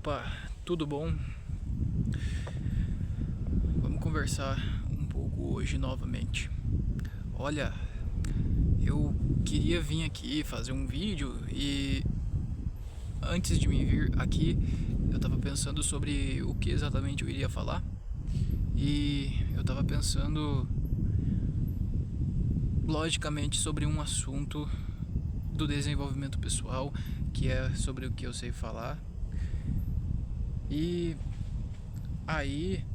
Opa, tudo bom? Vamos conversar um pouco hoje novamente. Olha, eu queria vir aqui fazer um vídeo e antes de me vir aqui, eu tava pensando sobre o que exatamente eu iria falar e eu tava pensando logicamente sobre um assunto do desenvolvimento pessoal, que é sobre o que eu sei falar. E aí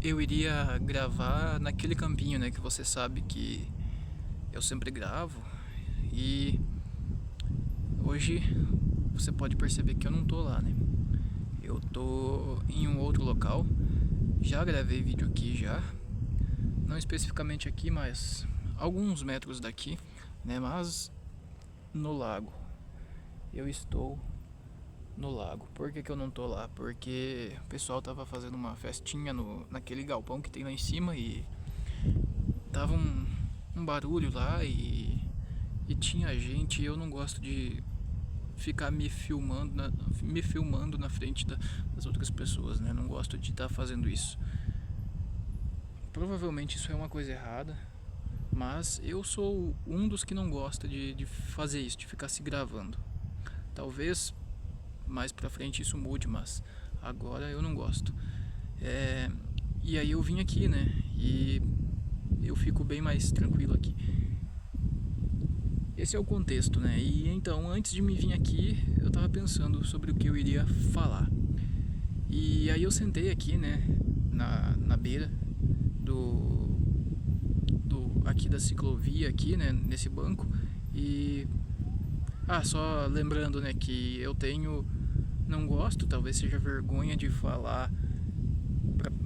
eu iria gravar naquele campinho, né, que você sabe que eu sempre gravo. E hoje você pode perceber que eu não tô lá, né? Eu tô em um outro local. Já gravei vídeo aqui já, não especificamente aqui, mas alguns metros daqui, né? Mas no lago. Eu estou no lago. Por que eu não tô lá? Porque o pessoal tava fazendo uma festinha naquele galpão que tem lá em cima e tava um barulho lá e tinha gente. E eu não gosto de ficar me filmando na frente das outras pessoas, né? Não gosto de estar fazendo isso. Provavelmente isso é uma coisa errada, mas eu sou um dos que não gosta de fazer isso, de ficar se gravando. Talvez mais pra frente isso mude, mas agora eu não gosto. É, e aí eu vim aqui, né? E eu fico bem mais tranquilo aqui. Esse é o contexto, né? E então, antes de me vir aqui, eu tava pensando sobre o que eu iria falar. E aí eu sentei aqui, né, na beira do aqui da ciclovia aqui, né, nesse banco. E só lembrando, né, que eu tenho não gosto, talvez seja vergonha de falar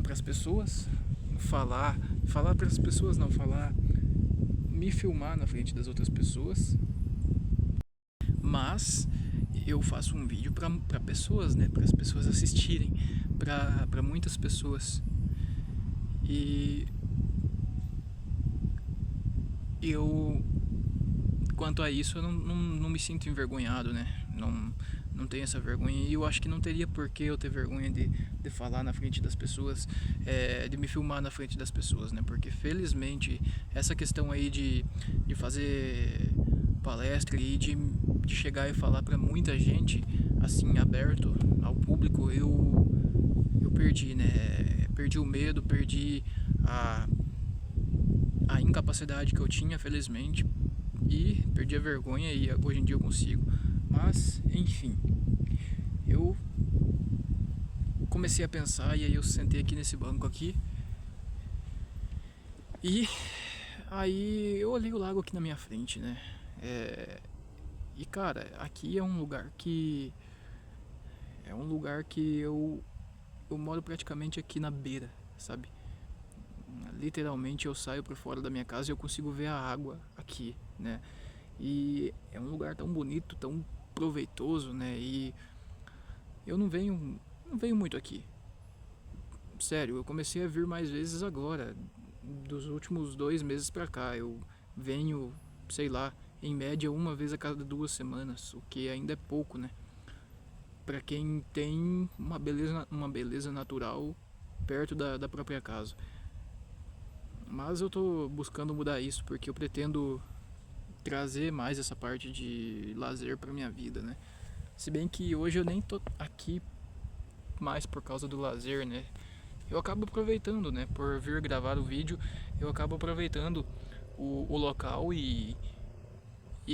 para as pessoas, falar para as pessoas, não falar, me filmar na frente das outras pessoas. Mas eu faço um vídeo para pessoas, né, para as pessoas assistirem, para muitas pessoas. E eu, quanto a isso, eu não me sinto envergonhado, né? Não tenho essa vergonha. E eu acho que não teria por que eu ter vergonha de falar na frente das pessoas, de me filmar na frente das pessoas, né? Porque felizmente essa questão aí de fazer palestra e de chegar e falar para muita gente, assim, aberto ao público, eu perdi, né? Perdi o medo, perdi a, a incapacidade que eu tinha, felizmente, e perdi a vergonha e hoje em dia eu consigo. Mas, enfim, eu comecei a pensar e aí eu sentei aqui nesse banco aqui e aí eu olhei o lago aqui na minha frente, né? E cara, aqui é um lugar que eu moro praticamente aqui na beira, sabe? Literalmente eu saio por fora da minha casa e eu consigo ver a água aqui, né? E é um lugar tão bonito, tão proveitoso, né? E eu não venho muito aqui. Sério, eu comecei a vir mais vezes agora, dos últimos 2 meses pra cá. Eu venho, sei lá, em média uma vez a cada 2 semanas, o que ainda é pouco, né? Pra quem tem uma beleza natural perto da própria casa. Mas eu tô buscando mudar isso porque eu pretendo trazer mais essa parte de lazer pra minha vida, né? Se bem que hoje eu nem tô aqui mais por causa do lazer, né? Eu acabo aproveitando, né? Por vir gravar o vídeo, eu acabo aproveitando o local e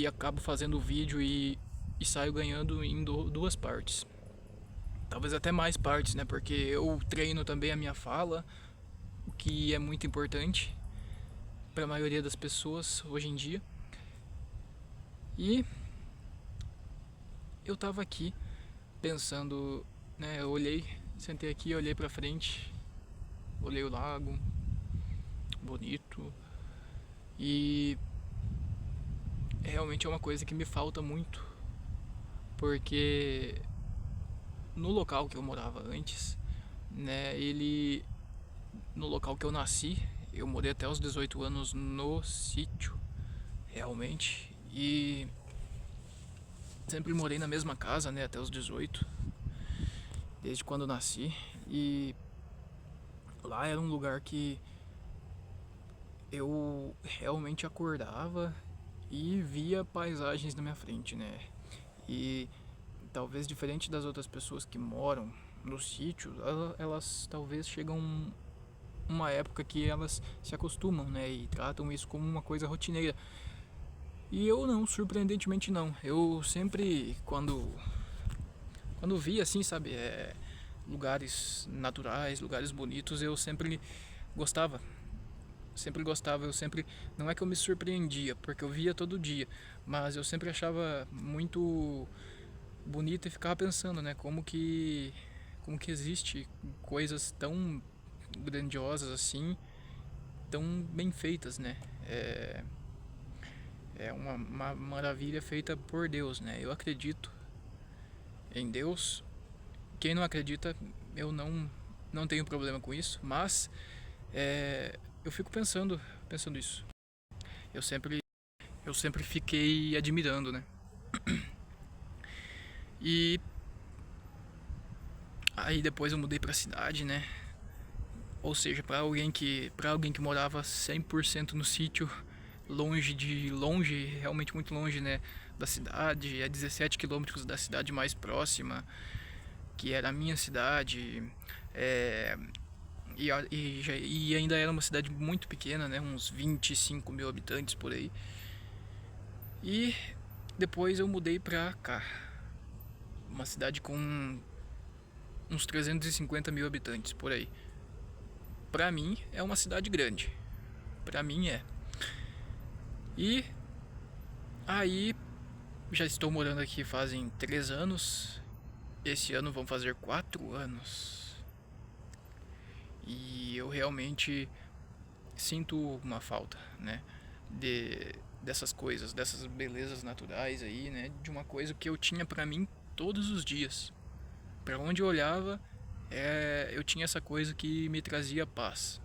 acabo fazendo o vídeo e saio ganhando em duas partes. Talvez até mais partes, né? Porque eu treino também a minha fala, o que é muito importante para a maioria das pessoas hoje em dia. E eu tava aqui pensando, né? Eu olhei, sentei aqui, olhei pra frente, olhei o lago, bonito. E realmente é uma coisa que me falta muito, porque no local que eu morava antes, né, no local que eu nasci, eu morei até os 18 anos no sítio, realmente, e sempre morei na mesma casa, né, até os 18. desde quando eu nasci. E lá era um lugar que eu realmente acordava e via paisagens na minha frente, né? E talvez diferente das outras pessoas que moram no sítio, elas talvez chegam uma época que elas se acostumam, né? E tratam isso como uma coisa rotineira. E eu não, surpreendentemente não. Eu sempre, quando via assim, sabe, lugares naturais, lugares bonitos, eu sempre gostava. Sempre gostava, eu sempre. Não é que eu me surpreendia, porque eu via todo dia, mas eu sempre achava muito bonito e ficava pensando, né, como que existe coisas tão grandiosas assim, tão bem feitas, né? É uma maravilha feita por Deus, né? Eu acredito em Deus. Quem não acredita, eu não tenho problema com isso, mas eu fico pensando isso. Eu sempre eu sempre fiquei admirando, né? E aí depois eu mudei pra cidade, né? Ou seja, para alguém que morava 100% no sítio, longe, realmente muito longe, né, da cidade, a 17 quilômetros da cidade mais próxima, que era a minha cidade, é, e ainda era uma cidade muito pequena, né, uns 25 mil habitantes por aí. E depois eu mudei pra cá, uma cidade com uns 350 mil habitantes por aí. Pra mim é uma cidade grande, pra mim é. E aí já estou morando aqui fazem 3 anos. Esse ano vão fazer 4 anos. E eu realmente sinto uma falta, né? Dessas coisas, dessas belezas naturais aí, né? De uma coisa que eu tinha pra mim todos os dias. Pra onde eu olhava, eu tinha essa coisa que me trazia paz.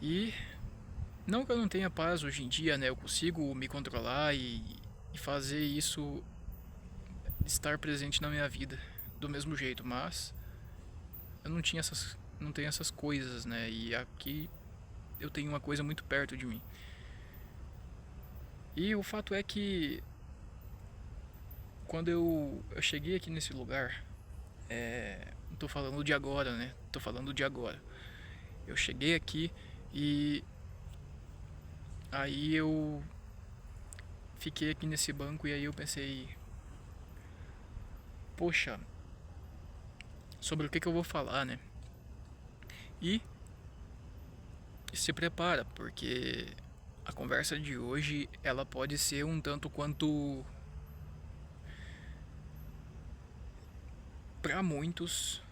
E não que eu não tenha paz hoje em dia, né? Eu consigo me controlar e fazer isso estar presente na minha vida do mesmo jeito, mas eu não tenho essas coisas, né? E aqui eu tenho uma coisa muito perto de mim. E o fato é que quando eu cheguei aqui nesse lugar, não tô falando de agora, né? Tô falando de agora. Eu cheguei aqui e aí eu fiquei aqui nesse banco e aí eu pensei, poxa, sobre o que eu vou falar, né? E se prepara, porque a conversa de hoje ela pode ser um tanto quanto para muitos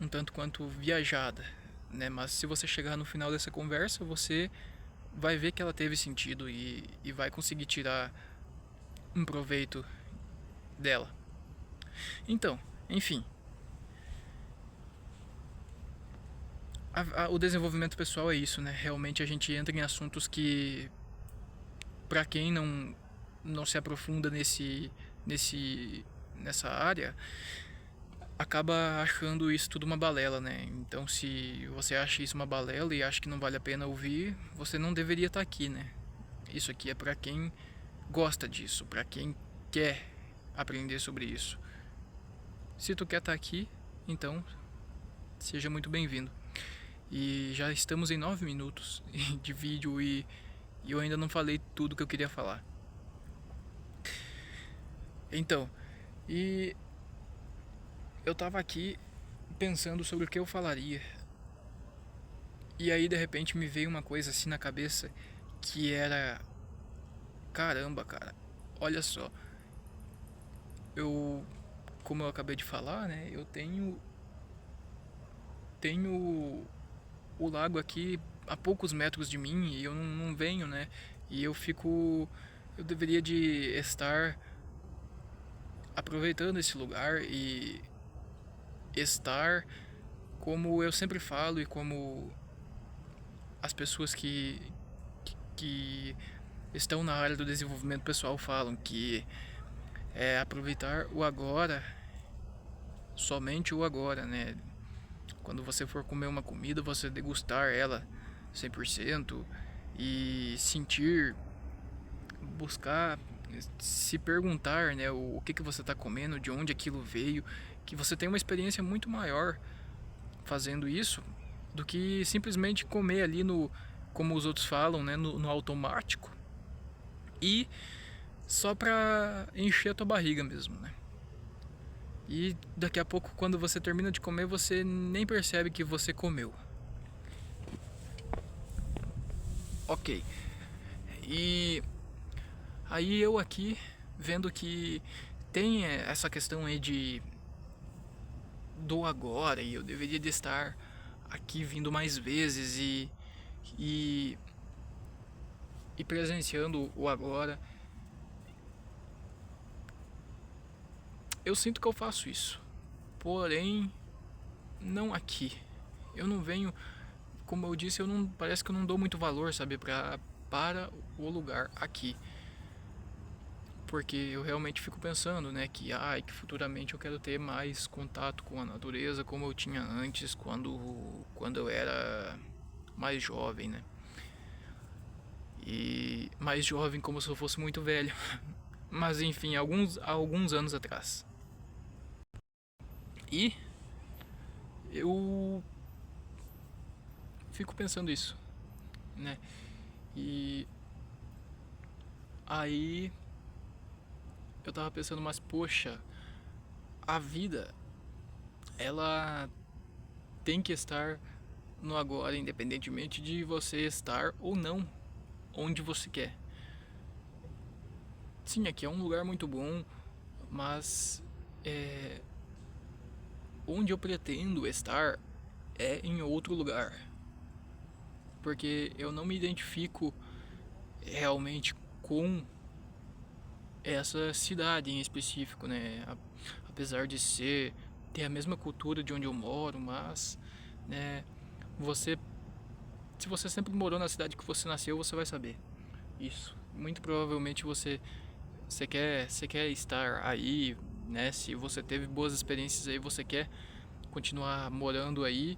um tanto quanto viajada, né? Mas se você chegar no final dessa conversa, você vai ver que ela teve sentido e vai conseguir tirar um proveito dela. Então, enfim, o desenvolvimento pessoal é isso, né? Realmente a gente entra em assuntos que, para quem não se aprofunda nessa área, acaba achando isso tudo uma balela, né? Então, se você acha isso uma balela e acha que não vale a pena ouvir, você não deveria estar aqui, né? Isso aqui é para quem gosta disso, para quem quer aprender sobre isso. Se tu quer estar aqui, então seja muito bem-vindo. E já estamos em 9 minutos de vídeo e eu ainda não falei tudo que eu queria falar. Então, e eu tava aqui pensando sobre o que eu falaria. E aí de repente me veio uma coisa assim na cabeça que era, caramba, cara, olha só. Eu, como eu acabei de falar, né, eu tenho o lago aqui a poucos metros de mim e eu não venho, né? E eu deveria de estar aproveitando esse lugar e estar como eu sempre falo e como as pessoas que estão na área do desenvolvimento pessoal falam, que é aproveitar o agora somente o agora, né? Quando você for comer uma comida, você degustar ela 100% e sentir, buscar, se perguntar, né, o que que você está comendo, de onde aquilo veio, que você tem uma experiência muito maior fazendo isso do que simplesmente comer ali no, como os outros falam, né, no automático e só pra encher a tua barriga mesmo, né? E daqui a pouco, quando você termina de comer, você nem percebe que você comeu. Ok. E aí eu aqui vendo que tem essa questão aí de do agora e eu deveria de estar aqui vindo mais vezes e, e presenciando o agora. Eu sinto que eu faço isso, porém não aqui. Eu não venho, como eu disse, eu não parece que eu não dou muito valor, sabe, para o lugar aqui. Porque eu realmente fico pensando, né, que futuramente eu quero ter mais contato com a natureza como eu tinha antes quando eu era mais jovem, né? E mais jovem como se eu fosse muito velho. Mas enfim, alguns anos atrás. E eu fico pensando isso, né? E aí eu tava pensando, mas poxa, a vida ela tem que estar no agora, independentemente de você estar ou não onde você quer. Sim, aqui é um lugar muito bom, mas é, onde eu pretendo estar é em outro lugar, porque eu não me identifico realmente com essa cidade em específico, né? Apesar de ser ter a mesma cultura de onde eu moro, mas, né, você se você sempre morou na cidade que você nasceu, você vai saber isso. Muito provavelmente você quer estar aí, né? Se você teve boas experiências aí, você quer continuar morando aí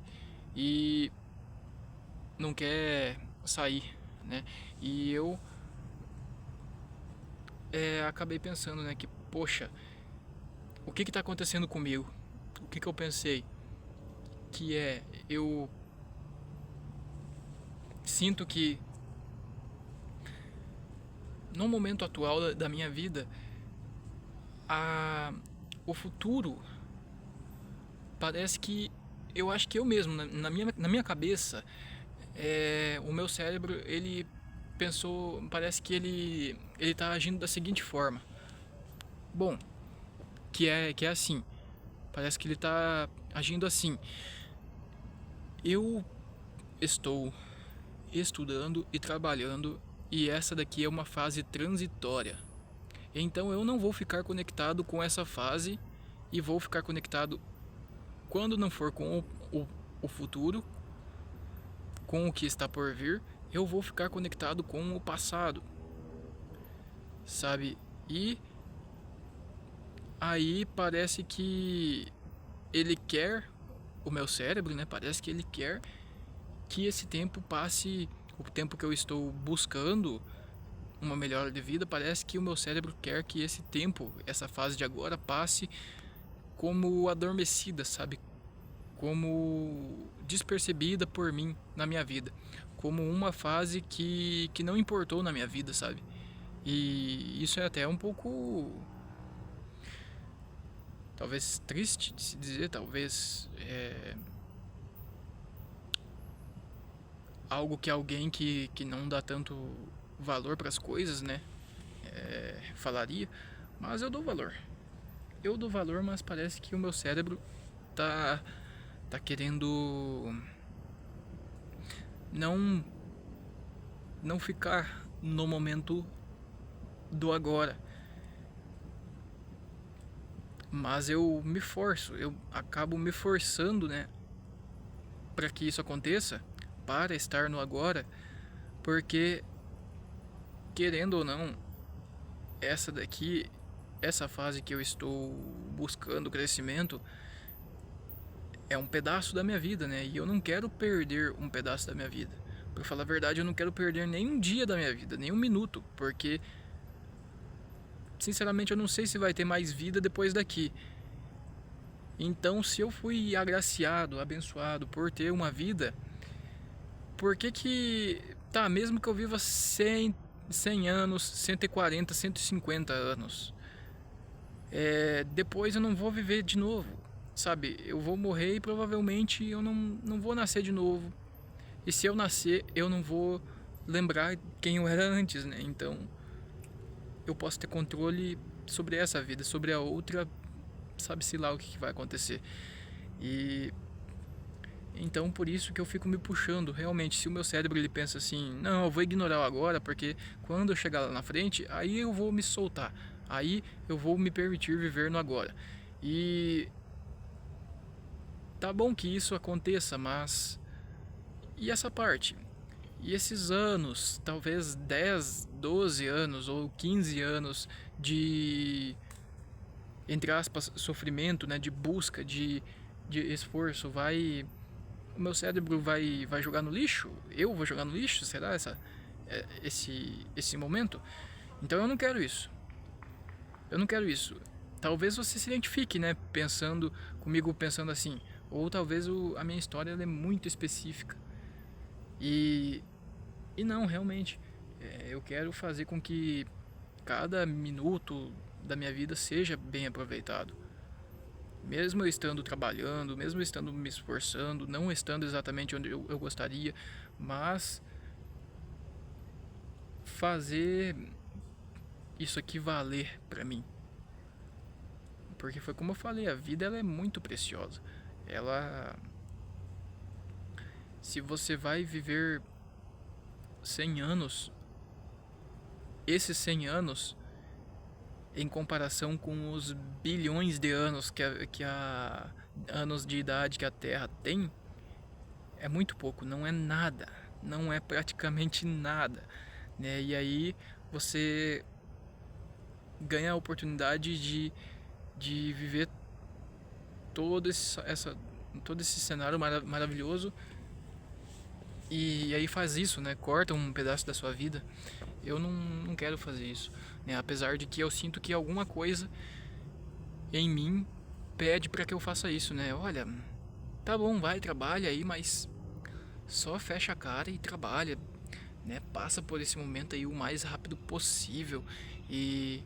e não quer sair, né? E eu acabei pensando, né, que poxa, o que está acontecendo comigo? O que eu pensei? Que eu sinto que no momento atual da minha vida, a, o futuro parece que eu acho que eu mesmo, na minha cabeça, o meu cérebro, ele pensou, parece que ele tá agindo da seguinte forma. Bom, que é assim. Parece que ele tá agindo assim. Eu estou estudando e trabalhando e essa daqui é uma fase transitória. Então eu não vou ficar conectado com essa fase e vou ficar conectado quando não for com o futuro, com o que está por vir, eu vou ficar conectado com o passado, sabe? E aí parece que ele quer, o meu cérebro, né? Parece que ele quer que esse tempo passe, o tempo que eu estou buscando uma melhora de vida, parece que o meu cérebro quer que esse tempo, essa fase de agora passe como adormecida, sabe? Como despercebida por mim na minha vida, como uma fase que não importou na minha vida, sabe? E isso é até um pouco, talvez triste de se dizer, talvez algo que alguém que não dá tanto valor para as coisas, né? Falaria, mas eu dou valor. Eu dou valor, mas parece que o meu cérebro tá tá querendo não não ficar no momento do agora. Mas eu me forço, eu acabo me forçando, né, para que isso aconteça, para estar no agora, porque querendo ou não, essa daqui, essa fase que eu estou buscando crescimento, é um pedaço da minha vida, né? E eu não quero perder um pedaço da minha vida. Pra falar a verdade, eu não quero perder nem um dia da minha vida, nem um minuto, porque sinceramente eu não sei se vai ter mais vida depois daqui. Então, se eu fui agraciado, abençoado por ter uma vida, por que tá, mesmo que eu viva 100 anos, 140, 150 anos, depois eu não vou viver de novo, sabe? Eu vou morrer e provavelmente eu não vou nascer de novo. E se eu nascer, eu não vou lembrar quem eu era antes, né? Então, eu posso ter controle sobre essa vida, sobre a outra, sabe-se lá o que vai acontecer. E então por isso que eu fico me puxando, realmente, se o meu cérebro ele pensa assim, não, eu vou ignorar o agora, porque quando eu chegar lá na frente, aí eu vou me soltar, aí eu vou me permitir viver no agora. E tá bom que isso aconteça, mas e essa parte? E esses anos, talvez 10, 12 anos ou 15 anos de, entre aspas, sofrimento, né, de busca, de esforço, o meu cérebro vai jogar no lixo? Eu vou jogar no lixo? Será esse momento? Então eu não quero isso. Eu não quero isso. Talvez você se identifique, né, pensando comigo, pensando assim, ou talvez a minha história ela é muito específica. E não, realmente, eu quero fazer com que cada minuto da minha vida seja bem aproveitado. Mesmo eu estando trabalhando, mesmo eu estando me esforçando, não estando exatamente onde eu gostaria, mas fazer isso aqui valer pra mim. Porque foi como eu falei, a vida ela é muito preciosa. Ela, se você vai viver 100 anos, esses 100 anos em comparação com os bilhões de anos que a anos de idade que a Terra tem, é muito pouco, não é nada, não é praticamente nada, né? E aí você ganha a oportunidade de viver todo todo esse cenário maravilhoso e aí faz isso, né? Corta um pedaço da sua vida. Eu não quero fazer isso, né? Apesar de que eu sinto que alguma coisa em mim pede para que eu faça isso, né? Olha, tá bom, vai, trabalha aí, mas só fecha a cara e trabalha, né? Passa por esse momento aí o mais rápido possível e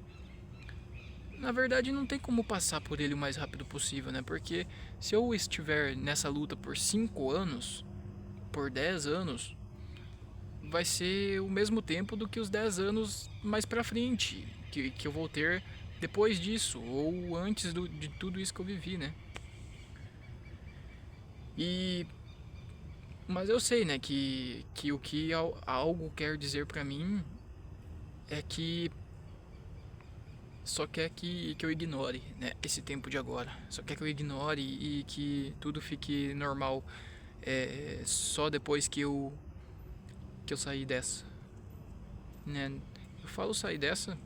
na verdade não tem como passar por ele o mais rápido possível, né? Porque se eu estiver nessa luta por 5 anos, por 10 anos, vai ser o mesmo tempo do que os 10 anos mais pra frente, que eu vou ter depois disso, ou antes de tudo isso que eu vivi, né? E mas eu sei, né, que o que algo quer dizer pra mim é que só quer que eu ignore, né, esse tempo de agora. Só quer que eu ignore e que tudo fique normal só depois que eu sair dessa, né? Eu falo sair dessa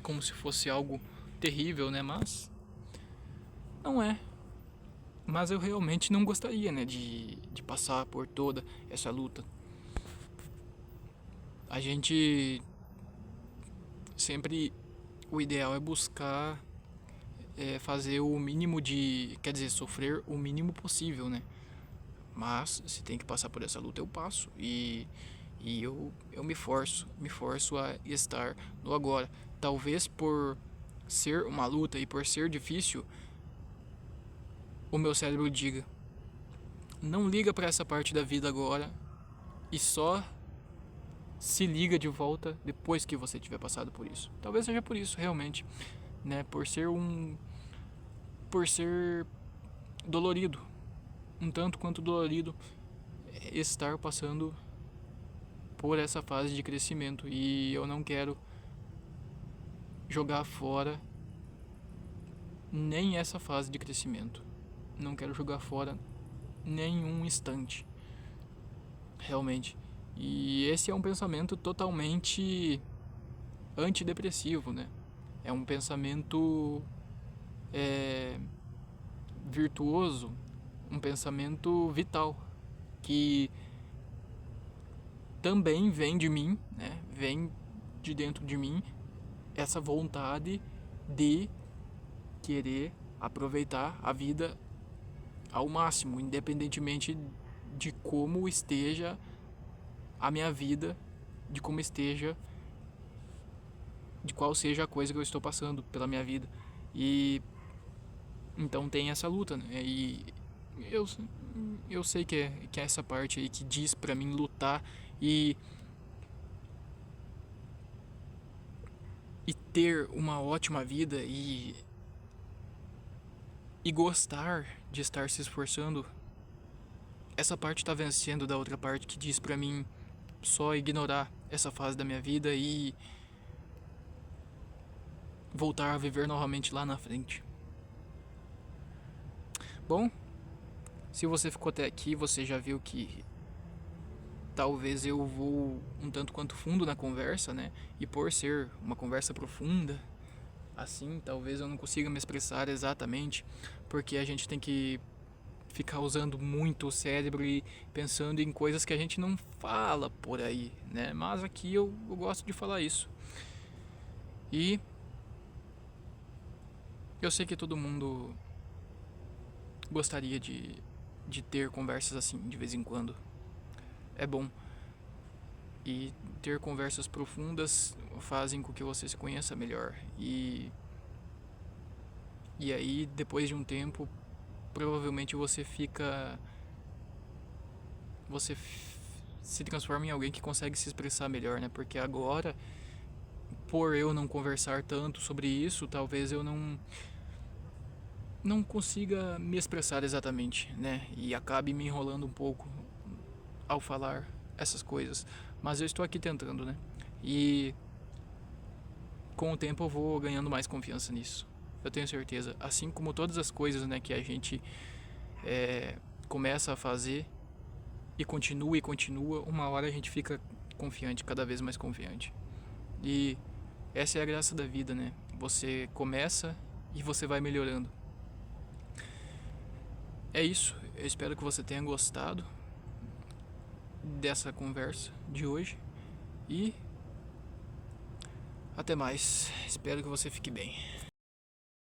como se fosse algo terrível, né? Mas não é. Mas eu realmente não gostaria, né, de passar por toda essa luta. A gente sempre, o ideal é buscar fazer o mínimo quer dizer, sofrer o mínimo possível, né? Mas se tem que passar por essa luta, eu passo e eu me forço a estar no agora. Talvez por ser uma luta e por ser difícil, o meu cérebro diga: não liga para essa parte da vida agora e só se liga de volta depois que você tiver passado por isso. Talvez seja por isso, realmente, né? Por ser dolorido, um tanto quanto dolorido estar passando por essa fase de crescimento e eu não quero jogar fora nem essa fase de crescimento. Não quero jogar fora nenhum instante. Realmente. E esse é um pensamento totalmente antidepressivo, né? É um pensamento virtuoso um pensamento vital que também vem de mim, né? Vem de dentro de mim essa vontade de querer aproveitar a vida ao máximo, independentemente de como esteja a minha vida, de como esteja, de qual seja a coisa que eu estou passando pela minha vida. E então tem essa luta, né? E eu, eu sei que é essa parte aí que diz pra mim lutar e, e ter uma ótima vida e gostar de estar se esforçando. Essa parte tá vencendo da outra parte que diz pra mim só ignorar essa fase da minha vida e voltar a viver novamente lá na frente. Bom, se você ficou até aqui, você já viu que talvez eu vou um tanto quanto fundo na conversa, né? E por ser uma conversa profunda, assim, talvez eu não consiga me expressar exatamente, porque a gente tem que ficar usando muito o cérebro e pensando em coisas que a gente não fala por aí, né? Mas aqui eu gosto de falar isso. E eu sei que todo mundo gostaria de ter conversas assim de vez em quando. É bom. E ter conversas profundas fazem com que você se conheça melhor. E aí, depois de um tempo, provavelmente você fica. Você se transforma em alguém que consegue se expressar melhor, né? Porque agora, por eu não conversar tanto sobre isso, talvez eu não consiga me expressar exatamente, né? E acabe me enrolando um pouco ao falar essas coisas. Mas eu estou aqui tentando, né? E com o tempo eu vou ganhando mais confiança nisso. Eu tenho certeza. Assim como todas as coisas, né, que a gente começa a fazer e continua, uma hora a gente fica confiante, cada vez mais confiante. E essa é a graça da vida, né? Você começa e você vai melhorando. É isso. Eu espero que você tenha gostado dessa conversa de hoje. E até mais. Espero que você fique bem.